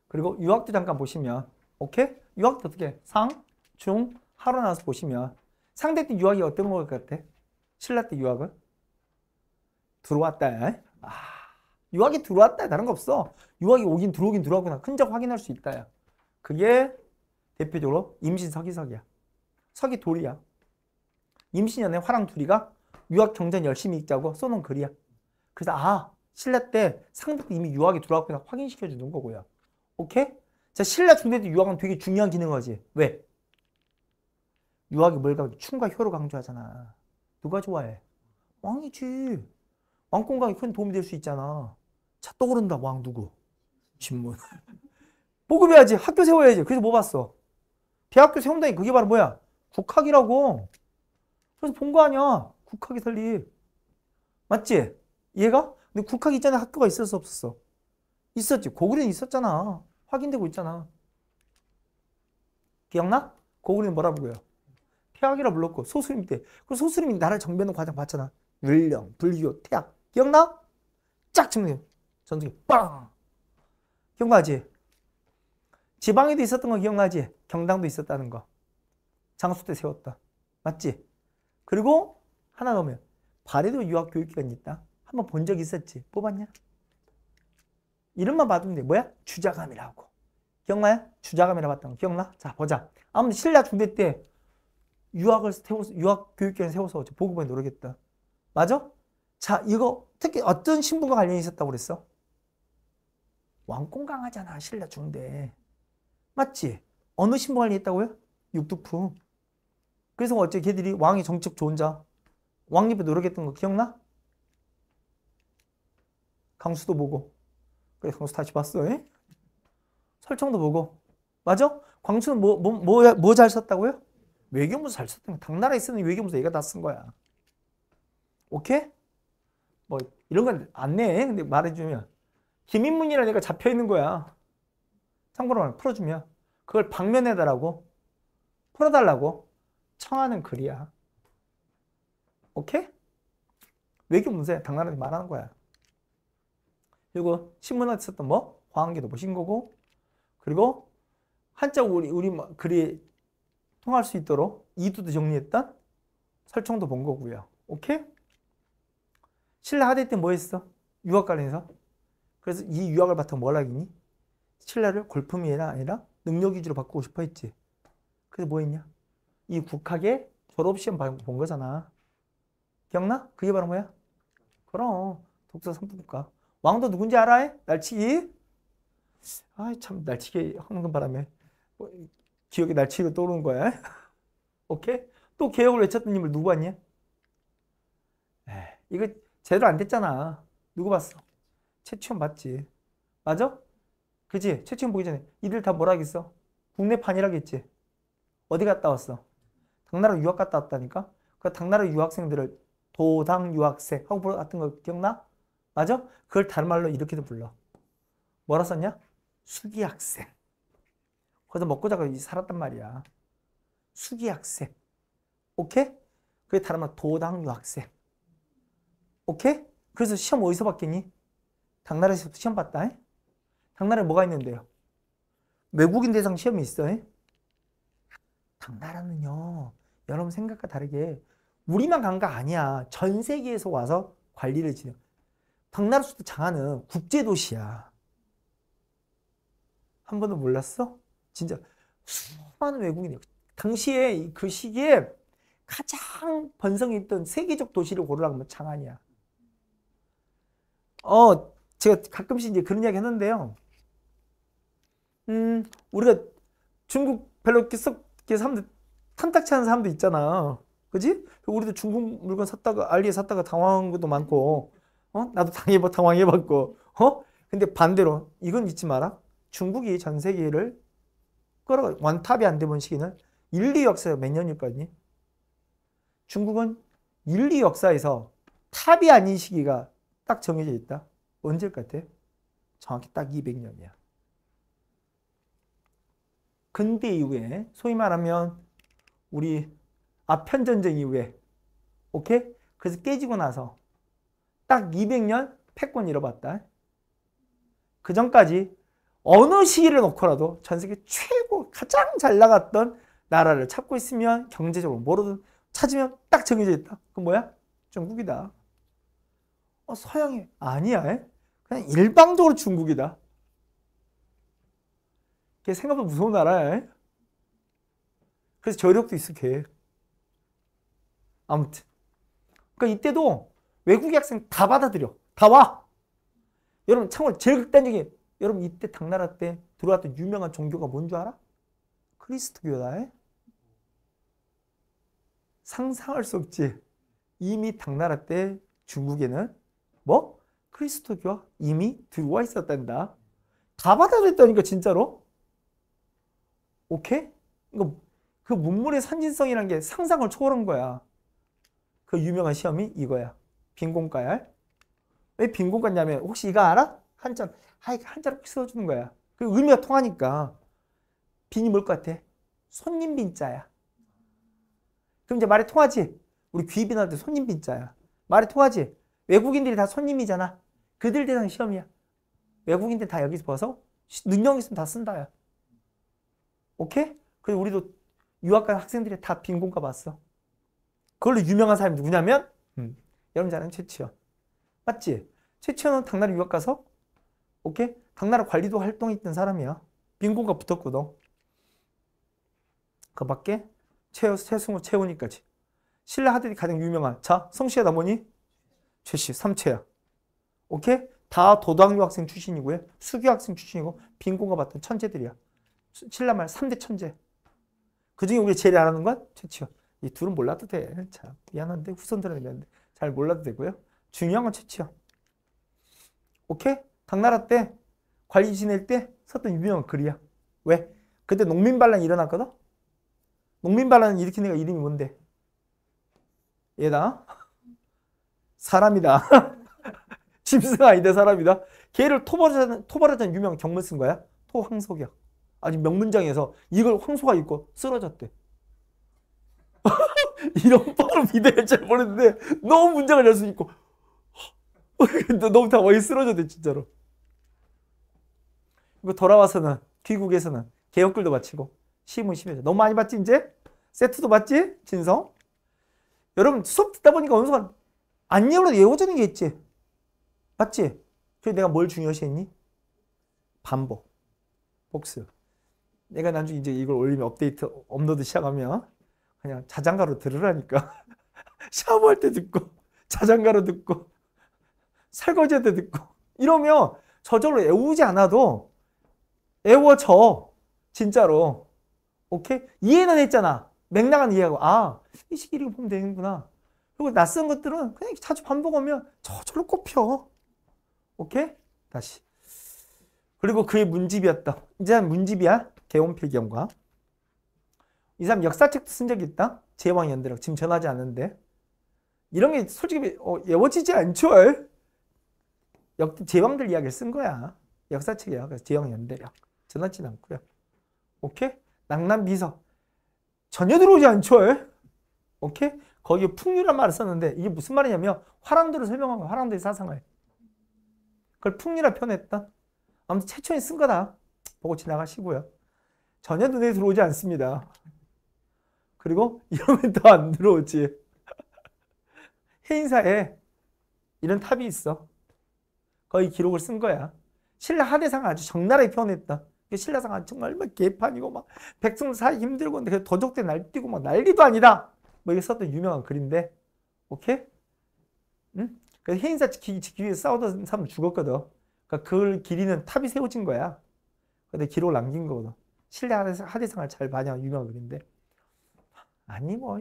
그리고 유학도 잠깐 보시면, 오케이? 유학도 어떻게? 상, 중, 하로 나와서 보시면 상대 때 유학이 어떤 것 같아? 신라 때 유학은? 들어왔다. 아, 유학이 들어왔다. 다른 거 없어. 유학이 오긴 들어오긴 들어왔구나. 흔적 확인할 수 있다. 그게 대표적으로 임신 서기석이야. 서기 돌이야. 임신연애 화랑 둘이가 유학 경전 열심히 읽자고 써놓은 글이야. 그래서 신라 때 상대 때 이미 유학이 들어왔구나 확인시켜 주는 거고요. 오케이? 자, 신라 중대 때 유학은 되게 중요한 기능이지. 왜? 유학이 뭘 강조? 춤과 효를 강조하잖아. 누가 좋아해? 왕이지. 왕권강에 큰 도움이 될 수 있잖아. 자, 떠오른다. 왕 누구? 진문. 보급해야지. 학교 세워야지. 그래서 뭐 봤어? 대학교 세운다니 그게 바로 뭐야? 국학이라고. 그래서 본 거 아니야. 국학이 설립. 맞지? 이해가? 근데 국학 있잖아. 학교가 있었어 없었어? 있었지. 고구려는 있었잖아. 확인되고 있잖아. 기억나? 고구려는 뭐라 부르고요? 태학이라 불렀고 소수림 때. 그 소수림이 나라를 정비하는 과정 봤잖아. 율령, 불교, 태학. 기억나? 쫙 치면 전투기 빵. 기억나지? 지방에도 있었던 거 기억나지? 경당도 있었다는 거. 장수 때 세웠다. 맞지? 그리고 하나 넣으면 발에도 유학 교육기관이 있다. 한번 본 적 있었지? 뽑았냐? 이름만 봐두면 돼. 뭐야? 주자감이라고. 기억나요? 주자감이라 봤던 거 기억나? 자, 보자. 아무튼 신라 중대 때 유학 교육기관을 세워서 보급에 노력했다. 맞아? 자, 이거 특히 어떤 신분과 관련이 있었다고 그랬어? 왕권 강하잖아, 신라 중대. 맞지? 어느 신분 관련이 있다고요? 육두품. 그래서 어째 걔들이 왕이 정책 좋은 자, 왕립에 노력했던 거 기억나? 강수도 보고. 그래, 강수 다시 봤어. 에? 설정도 보고. 맞아? 광수는 뭐 잘 썼다고요? 외교문서 잘 썼던 거. 당나라에 쓰는 외교문서 얘가 다 쓴 거야. 오케이? 뭐 이런 건 안 내. 근데 말해주면 김인문이라는 애가 잡혀 있는 거야. 참고로 풀어주면 그걸 방면해달라고 풀어달라고 청하는 글이야. 오케이? 외교문서에 당나라한테 말하는 거야. 그리고 신문에 썼던 뭐 화환기도 보신 거고, 그리고 한자 우리 글이 통할 수 있도록 이두도 정리했던 설정도 본 거고요. 오케이? 신라 하대 때 뭐 했어? 유학 관련해서. 그래서 이 유학을 바탕 뭘 하겠니? 신라를 골품이 아니라 능력 위주로 바꾸고 싶어 했지. 그래서 뭐 했냐? 이 국학의 졸업시험 본 거잖아. 기억나? 그게 바로 뭐야? 그럼 독서 선포국가. 왕도 누군지 알아? 날치기? 아이 참 날치기 하는 바람에 기억에 날치기로 떠오르는 거야. 오케이? 또 개혁을 외쳤던 인물 누구 봤냐? 이거 제대로 안 됐잖아. 누구 봤어? 최치원 봤지. 맞아? 그치? 최치원 보기 전에 이들 다 뭐라 하겠어? 국내판이라겠지. 어디 갔다 왔어? 당나라 유학 갔다 왔다니까? 그 당나라 유학생들을 도당 유학생 하고 불렀던 거 기억나? 맞아? 그걸 다른 말로 이렇게도 불러. 뭐라 썼냐? 수기학생. 거기서 먹고 자고 살았단 말이야. 수기학생. 오케이? 그게 다른 말 도당 유학생. 오케이? 그래서 시험 어디서 봤겠니? 당나라에서 시험 봤다. 당나라에 뭐가 있는데요? 외국인 대상 시험이 있어. 당나라는요, 여러분 생각과 다르게 우리만 간 거 아니야. 전 세계에서 와서 관리를 진행. 당나라 수도 장안은 국제도시야. 한 번도 몰랐어? 진짜 수많은 외국인이 당시에 그 시기에 가장 번성이 있던 세계적 도시를 고르라고 하면 장안이야. 제가 가끔씩 이제 그런 이야기 했는데요. 우리가 중국 별로 이렇게 사람들 탐탁치 않은 사람도 있잖아. 그지? 우리도 중국 물건 샀다가 알리에 샀다가 당황한 것도 많고, 나도 당황해봤고, 근데 반대로 이건 잊지 마라. 중국이 전 세계를 원탑이 안 되던 시기는 인류 역사가 몇 년일 거니? 중국은 인류 역사에서 탑이 아닌 시기가 딱 정해져 있다. 언제일 것 같아? 정확히 딱 200년이야. 근대 이후에 소위 말하면 우리 아편전쟁 이후에 오케이? 그래서 깨지고 나서 딱 200년 패권 잃어봤다. 그 전까지 어느 시기를 놓고라도 전 세계 최고 가장 잘 나갔던 나라를 찾고 있으면 경제적으로 뭐로든 찾으면 딱 정해져 있다. 그건 뭐야? 중국이다. 서양이 아니야. 그냥 일방적으로 중국이다. 걔 생각보다 무서운 나라야. 그래서 저력도 있어, 걔. 아무튼. 그러니까 이때도 외국인 학생 다 받아들여. 다 와. 여러분, 참고로 제일 극단적인, 여러분 이때 당나라 때 들어왔던 유명한 종교가 뭔 줄 알아? 그리스도교다. 상상할 수 없지. 이미 당나라 때 중국에는 뭐? 그리스도교가 이미 들어와 있었단다. 다 받아들였다니까 진짜로. 오케이? 그 문물의 산진성이란 게 상상을 초월한 거야. 그 유명한 시험이 이거야. 빈곤가야. 왜 빈곤가냐면 혹시 이거 알아? 한자로 써주는 거야. 그 의미가 통하니까. 빈이 뭘 것 같아? 손님 빈자야. 그럼 이제 말이 통하지? 우리 귀빈할 때 손님 빈자야. 말이 통하지? 외국인들이 다 손님이잖아. 그들 대상 시험이야. 외국인들 다 여기서 봐서 능력 있으면 다 쓴다야. 오케이? 그리고 우리도 유학 간 학생들이 다 빈곤가 봤어. 그걸로 유명한 사람이 누구냐면 여러분 잘 아는 최치원. 맞지? 최치원은 당나라 유학 가서 오케이? 당나라 관리도 활동했던 사람이야. 빈곤가 붙었거든. 그 밖에 최승호, 최훈이까지. 신라 하들이 가장 유명한 자 성씨가 나 뭐니? 최씨, 삼채야. 오케이? 다 도당유 학생 출신이고요. 수교 학생 출신이고 빈곤가 봤던 천재들이야. 신라말 3대 천재. 그중에 우리 제일 알아는 건 최치원. 이 둘은 몰라도 돼. 참 미안한데 후손들은 미안한데 잘 몰라도 되고요. 중요한 건 최치원. 오케이? 당나라 때 관리 지낼 때 썼던 유명한 글이야. 왜? 그때 농민반란이 일어났거든? 농민반란을 일으킨 애가 이름이 뭔데? 얘다. 사람이다. 짐승 아니다. 사람이다. 걔를 토벌하자는 유명한 경문 쓴 거야. 토황소격. 아주 명문장에서 이걸 황소가 입고 쓰러졌대. 이런 뻔한 비대를 잘 모르는데 너무 문장을 잘 수 있고 너무 당황해 쓰러졌대 진짜로. 이거 돌아와서는 귀국에서는 개혁글도 바치고 시문 심해져. 너무 많이 봤지 이제? 세트도 봤지? 진성? 여러분 수업 듣다 보니까 어느 순간 안 외워도 외워지는 게 있지. 맞지? 그래서 내가 뭘 중요시했니? 반복, 복습. 내가 나중에 이제 이걸 올리면 업로드 시작하면 그냥 자장가로 들으라니까. 샤워할 때 듣고 자장가로 듣고 설거지할 때 듣고 이러면 저절로 외우지 않아도 외워져. 진짜로. 오케이? 이해는 했잖아. 맥락은 이해하고 이 시기 이렇게 보면 되는구나. 그리고 낯선 것들은 그냥 자주 반복하면 저절로 꼽혀. 오케이? 다시. 그리고 그의 문집이었다. 이제 문집이야. 개원필경과. 이 사람 역사책도 쓴 적이 있다. 제왕연대록. 지금 전하지 않는데. 이런 게 솔직히 외워지지 않죠. 제왕들 이야기를 쓴 거야. 역사책이야. 그래서 제왕연대록. 전하진 않고요. 오케이? 낭남비서. 전혀 들어오지 않죠. 오케이? 거기에 풍류란 말을 썼는데 이게 무슨 말이냐면 화랑들을 설명한 거야. 화랑들의 사상을. 그걸 풍류라 표현했다. 아무튼 최초에 쓴 거다. 보고 지나가시고요. 전혀 눈에 들어오지 않습니다. 그리고 이러면 더 안 들어오지. 해인사에 이런 탑이 있어. 거의 기록을 쓴 거야. 신라 하대상을 아주 적나라하게 표현했다. 신라상은 정말 막 개판이고 막 백성 사기 힘들고 근데 도적대 날뛰고 막 난리도 아니다. 뭐 이게 썼던 유명한 글인데, 오케이? 응? 그래서 해인사 지키기 위해서 싸우던 사람 죽었거든. 그러니까 그걸 기리는 탑이 세워진 거야. 근데 기록을 남긴 거거든. 신라 하대상을 잘 반영한 유명한 글인데, 아니 뭐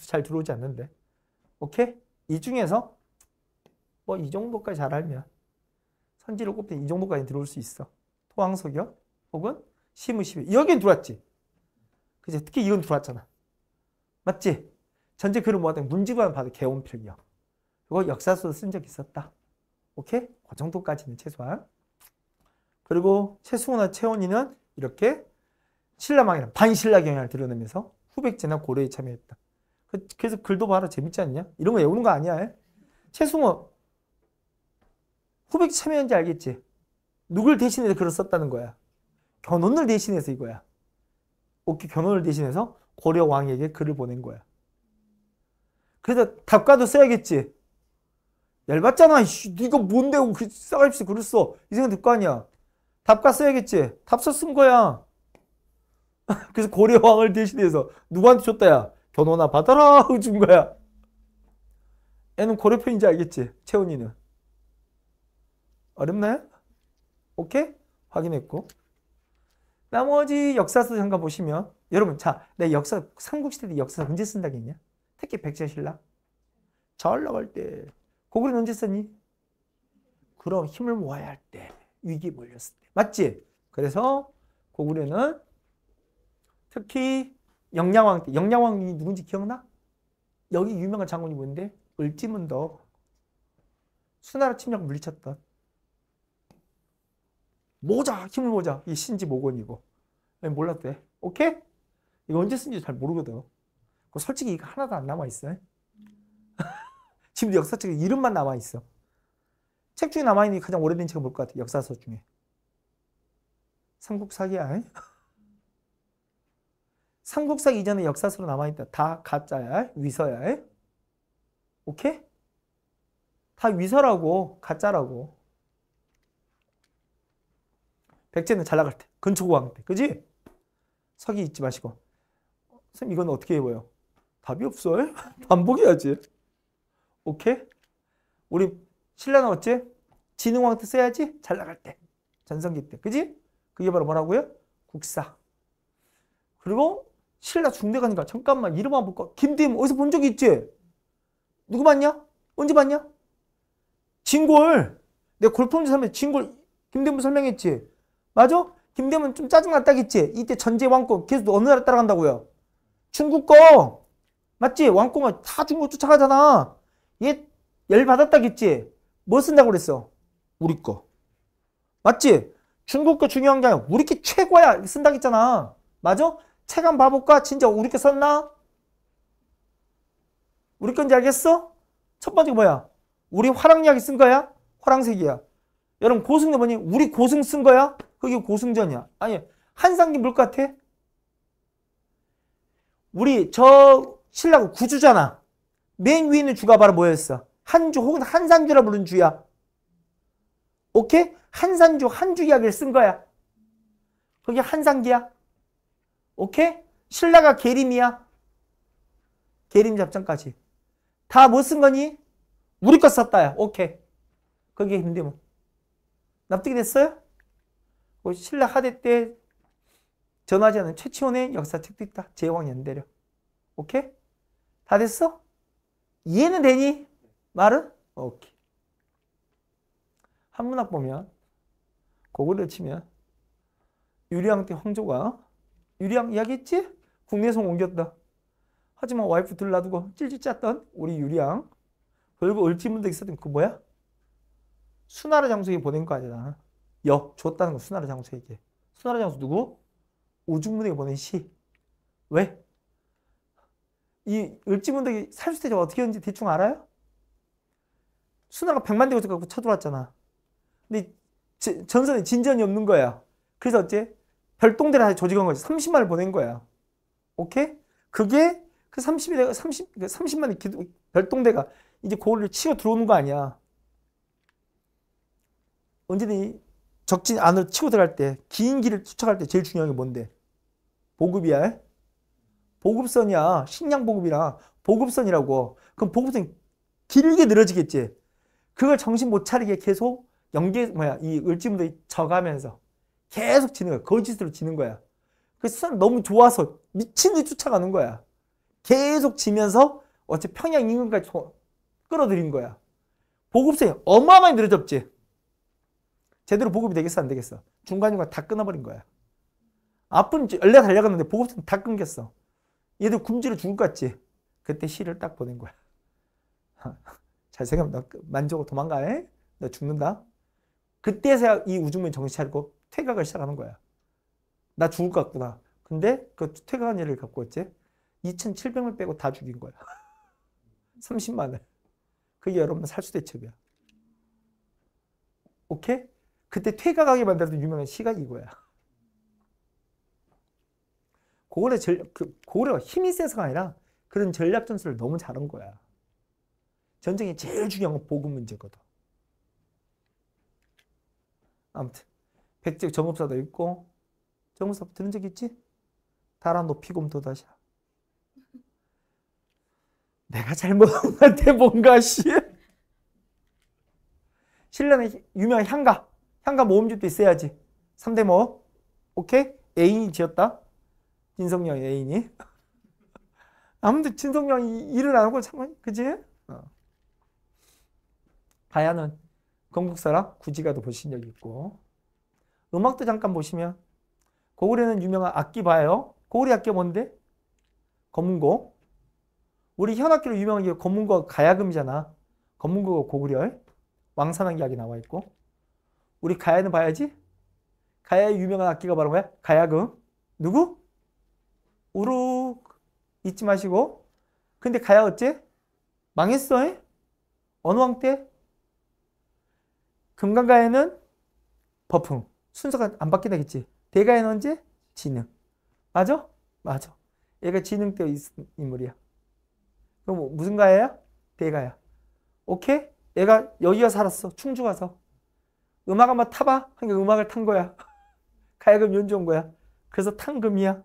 잘 들어오지 않는데, 오케이? 이 중에서 뭐 이 정도까지 잘 알면 선지를 꼽되 이 정도까지 들어올 수 있어. 토황소격 혹은 시무시비. 여긴 들어왔지. 그치? 특히 이건 들어왔잖아. 맞지? 전체 글을 모았던 문집만 봐도 개원필기야. 그거 역사서도 쓴 적 있었다. 오케이? 그 정도까지는 최소한. 그리고 최승호나 최원희는 이렇게 신라망이랑 반신라 경향을 드러내면서 후백제나 고려에 참여했다. 그래서 글도 봐라. 재밌지 않냐? 이런 거 외우는 거 아니야. 최승호 후백제 참여했는지 알겠지? 누굴 대신해서 글을 썼다는 거야? 견훤을 대신해서 이거야. 오케이, 견훤을 대신해서 고려 왕에게 글을 보낸 거야. 그래서 답가도 써야겠지. 열받잖아. 네가 뭔데 그 싸갈없이 글을 써. 이 생각 들 거 아니야. 답가 써야겠지. 답서 쓴 거야. 그래서 고려 왕을 대신해서 누구한테 줬다야? 견훤아 받아라 하고 준 거야. 애는 고려 편인지 알겠지? 채원이는. 어렵나요? 오케이? 확인했고. 나머지 역사서 잠깐 보시면 여러분 자, 내 역사 삼국시대 때 역사 언제 쓴다겠냐? 특히 백제신라 잘 나갈 때. 고구려는 언제 썼니? 그럼 힘을 모아야 할 때. 위기에 몰렸을 때. 맞지? 그래서 고구려는 특히 영량왕 때. 영량왕이 누군지 기억나? 여기 유명한 장군이 뭔데? 을지문덕. 수나라 침략 물리쳤던. 모자, 힘을 모자. 이 신지 모건이고. 몰랐대. 오케이? 이거 언제 쓴지 잘 모르거든. 솔직히 이거 하나도 안 남아있어. 지금도 역사책에 이름만 남아있어. 책 중에 남아있는 게 가장 오래된 책은 뭘 것 같아? 역사서 중에. 삼국사기야. 삼국사 이전에 역사서로 남아있다. 다 가짜야. 위서야. 오케이? 다 위서라고. 가짜라고. 백제는 잘 나갈 때. 근초고왕 때. 그지? 서기 잊지 마시고. 선생님 이건 어떻게 해봐요? 답이 없어. 반복해야지. 오케이? 우리 신라 나왔지? 진흥왕 때 써야지? 잘 나갈 때. 전성기 때. 그지? 그게 바로 뭐라고요? 국사. 그리고 신라 중대 가니까 잠깐만 이름 한번 볼까? 김대임 어디서 본 적이 있지? 누구 봤냐? 언제 봤냐? 진골. 내가 골프문제 설명해. 진골 김대문 설명했지? 맞아? 김대문 좀 짜증났다겠지? 이때 전제 왕권 계속 어느 나라 따라간다고요? 중국 거. 맞지? 왕권은 다 중국 쫓아가잖아. 얘 열받았다겠지? 뭐 쓴다고 그랬어? 우리 거. 맞지? 중국 거 중요한 게 아니라 우리 게 최고야 쓴다고 했잖아. 맞아? 책 한번 봐볼까? 진짜 우리 거 썼나? 우리 건지 알겠어? 첫 번째가 뭐야? 우리 화랑이야기 쓴 거야? 화랑색이야. 여러분 고승도 뭐니? 우리 고승 쓴 거야? 그게 고승전이야. 아니 한상기 뭘 것 같아? 우리 저 신라가 구주잖아. 맨 위에 있는 주가 바로 뭐였어? 한주 혹은 한산주라 부르는 주야. 오케이? 한산주, 한주 이야기를 쓴 거야. 그게 한상기야. 오케이? 신라가 계림이야. 계림 잡전까지. 다 뭐 쓴 거니? 우리 거 썼다야. 오케이. 그게 힘들면. 납득이 됐어요? 신라 하대 때 전하지 않은 최치원의 역사책도 있다. 제왕연대려. 오케이? 다 됐어? 이해는 되니? 말은? 오케이. 한문학 보면 고구려 치면 유리왕 때 황조가 유리왕 이야기했지? 국내성 옮겼다. 하지만 와이프 둘 놔두고 찔찔 짰던 우리 유리왕 결국 을지문덕 있었던 그 뭐야? 수나라 장수에게 보낸 거 아니야. 줬다는 거 수나라 장수에게. 수나라 장수 누구? 우중문에게 보낸 시. 왜? 이 을지문덕이 살수대가 어떻게 했는지 대충 알아요? 수나라가 100만 대고 갖고 쳐들어왔잖아. 근데 전선에 진전이 없는 거야. 그래서 어째? 별동대를 하나 조직한 거지. 30만을 보낸 거야. 오케이? 그게 그 30만의 별동대가 이제 고을을 치고 들어오는 거 아니야. 언제든 적진 안으로 치고 들어갈 때, 긴 길을 쫓아갈 때 제일 중요한 게 뭔데? 보급이야. 보급선이야. 식량 보급이랑 보급선이라고. 그럼 보급선이 길게 늘어지겠지. 그걸 정신 못 차리게 계속 이 을지문덕이 져가면서 계속 지는 거야. 거짓으로 지는 거야. 그래서 너무 좋아서 미친 듯이 쫓아가는 거야. 계속 지면서 어째 평양 인근까지 끌어들인 거야. 보급선이 어마어마하게 늘어졌지. 제대로 보급이 되겠어 안 되겠어? 중간중간 다 끊어버린 거야. 앞은 연례 달려갔는데 보급선 다 끊겼어. 얘들 굶주려 죽을 것 같지? 그때 시를 딱 보낸 거야. 잘 생각하면 너 만족하고 도망가. 너 죽는다. 그때서야 이 우중문이 정신 차리고 퇴각을 시작하는 거야. 나 죽을 것 같구나. 근데 그 퇴각한 일을 갖고 있지. 2,700명 빼고 다 죽인 거야. 30만을. 그게 여러분 살수대첩이야. 오케이? 그때 퇴각하게 만들었던 유명한 시가 이거야. 고구려가 힘이 세서가 아니라 그런 전략 전술을 너무 잘한 거야. 전쟁에 제일 중요한 건 보급 문제거든. 아무튼 백제 정읍사도 있고, 정읍사 들은 적 있지? 달아 높이곰 도다샤. 내가 잘못한 것 같아 뭔가 씨. 신라는 유명한 향가 모음집도 있어야지. 3대 뭐? 오케이? 애인이 지었다. 진성령의 애인이. 아무튼 진성령이 일을 안 하고 참, 그지? 가야는 건국사라 구지가도 보신 적 있고. 음악도 잠깐 보시면 고구려는 유명한 악기 봐요. 고구려 악기가 뭔데? 검은고. 우리 현악기로 유명한 게 검은고가 가야금이잖아. 검은고가 고구려 왕산왕 이야기 나와 있고. 우리 가야는 봐야지. 가야의 유명한 악기가 바로 뭐야? 가야금. 누구? 우룩. 잊지 마시고. 근데 가야 어째? 망했어. 에? 어느 왕 때? 금강가야는 버풍. 순서가 안 바뀌다겠지. 대가야는 언제? 진흥. 맞아? 맞아. 얘가 진흥 때 있은 인물이야. 그럼 무슨 가야야? 대가야. 오케이? 얘가 여기가 살았어. 충주 가서. 음악 한번 타봐. 그러니까 음악을 탄 거야. 가야금 연주한 거야. 그래서 탄금이야.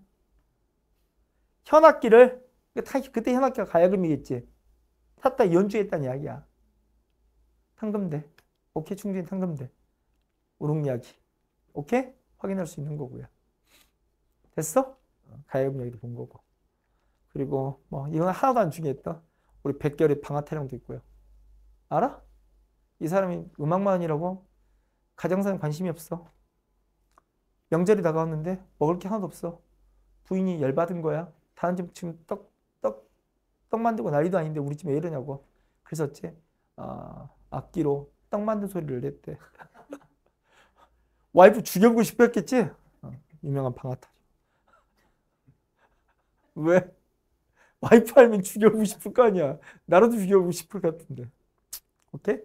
현악기를 그때 현악기가 가야금이겠지. 탔다 연주했다는 이야기야. 탄금대. 오케이? 충주인 탄금대. 우릉 이야기. 오케이? 확인할 수 있는 거고요. 됐어? 가야금 이야기도 본 거고. 그리고 뭐 이건 하나도 안 중요했다. 우리 백결의 방아타령도 있고요. 알아? 이 사람이 음악만이라고 가정사에 관심이 없어. 명절이 다가왔는데 먹을 게 하나도 없어. 부인이 열받은 거야. 다른 집 지금 떡 만들고 난리도 아닌데 우리 집 왜 이러냐고. 그래서 어째 악기로 떡 만든 소리를 냈대. 와이프 죽여보고 싶어 했겠지? 유명한 방아타령. 왜? 와이프 알면 죽여보고 싶을 거 아니야. 나라도 죽여보고 싶을 것 같은데. 오케이?